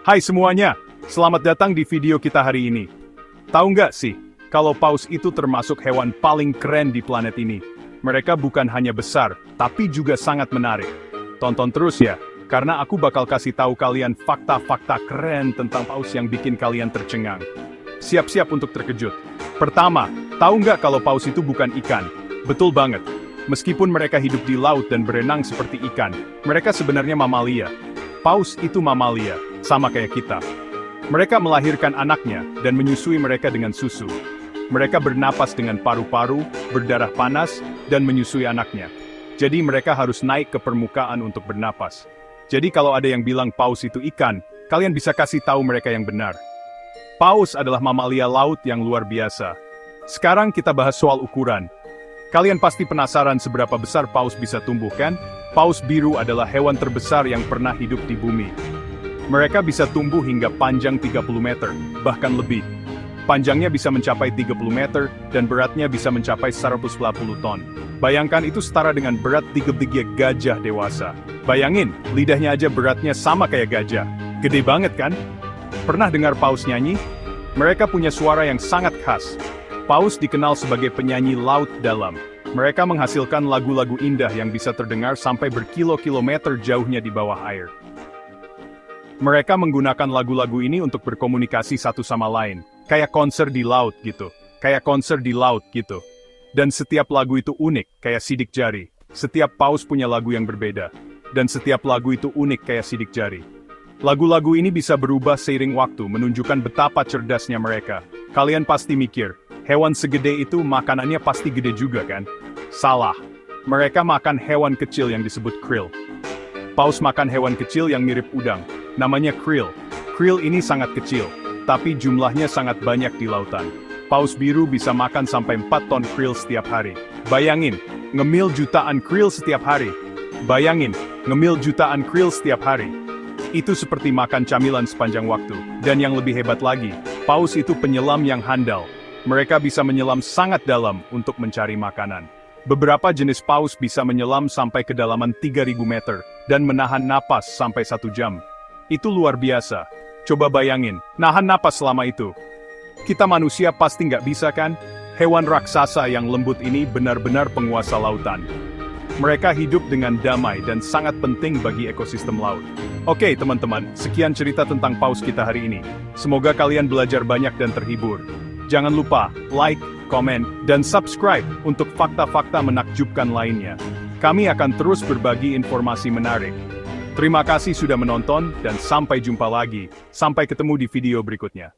Hai semuanya, selamat datang di video kita hari ini. Tahu nggak sih, kalau paus itu termasuk hewan paling keren di planet ini. Mereka bukan hanya besar, tapi juga sangat menarik. Tonton terus ya, karena aku bakal kasih tahu kalian fakta-fakta keren tentang paus yang bikin kalian tercengang. Siap-siap untuk terkejut. Pertama, tahu nggak kalau paus itu bukan ikan? Betul banget. Meskipun mereka hidup di laut dan berenang seperti ikan, mereka sebenarnya mamalia. Paus itu mamalia, sama kayak kita. Mereka melahirkan anaknya dan menyusui mereka dengan susu. Mereka bernapas dengan paru-paru, berdarah panas, dan menyusui anaknya. Jadi mereka harus naik ke permukaan untuk bernapas. Jadi kalau ada yang bilang paus itu ikan, kalian bisa kasih tahu mereka yang benar. Paus adalah mamalia laut yang luar biasa. Sekarang kita bahas soal ukuran. Kalian pasti penasaran seberapa besar paus bisa tumbuh kan? Paus biru adalah hewan terbesar yang pernah hidup di bumi. Mereka bisa tumbuh hingga panjang 30 meter, bahkan lebih. Panjangnya bisa mencapai 30 meter, dan beratnya bisa mencapai 140 ton. Bayangkan itu setara dengan berat 3 gajah dewasa. Bayangin, lidahnya aja beratnya sama kayak gajah. Gede banget kan? Pernah dengar paus nyanyi? Mereka punya suara yang sangat khas. Paus dikenal sebagai penyanyi laut dalam. Mereka menghasilkan lagu-lagu indah yang bisa terdengar sampai berkilo-kilometer jauhnya di bawah air. Mereka menggunakan lagu-lagu ini untuk berkomunikasi satu sama lain. Kayak konser di laut gitu. Dan setiap lagu itu unik, kayak sidik jari. Setiap paus punya lagu yang berbeda. Dan setiap lagu itu unik kayak sidik jari. Lagu-lagu ini bisa berubah seiring waktu, menunjukkan betapa cerdasnya mereka. Kalian pasti mikir, hewan segede itu makanannya pasti gede juga kan? Salah. Mereka makan hewan kecil yang disebut krill. Paus makan hewan kecil yang mirip udang. Namanya krill. Krill ini sangat kecil, tapi jumlahnya sangat banyak di lautan. Paus biru bisa makan sampai 4 ton krill setiap hari. Bayangin, ngemil jutaan krill setiap hari. Itu seperti makan camilan sepanjang waktu. Dan yang lebih hebat lagi, paus itu penyelam yang handal. Mereka bisa menyelam sangat dalam untuk mencari makanan. Beberapa jenis paus bisa menyelam sampai kedalaman 3.000 meter, dan menahan napas sampai 1 jam. Itu luar biasa. Coba bayangin, nahan napas selama itu. Kita manusia pasti nggak bisa kan? Hewan raksasa yang lembut ini benar-benar penguasa lautan. Mereka hidup dengan damai dan sangat penting bagi ekosistem laut. Oke teman-teman, sekian cerita tentang paus kita hari ini. Semoga kalian belajar banyak dan terhibur. Jangan lupa like, komen, dan subscribe untuk fakta-fakta menakjubkan lainnya. Kami akan terus berbagi informasi menarik. Terima kasih sudah menonton dan sampai jumpa lagi. Sampai ketemu di video berikutnya.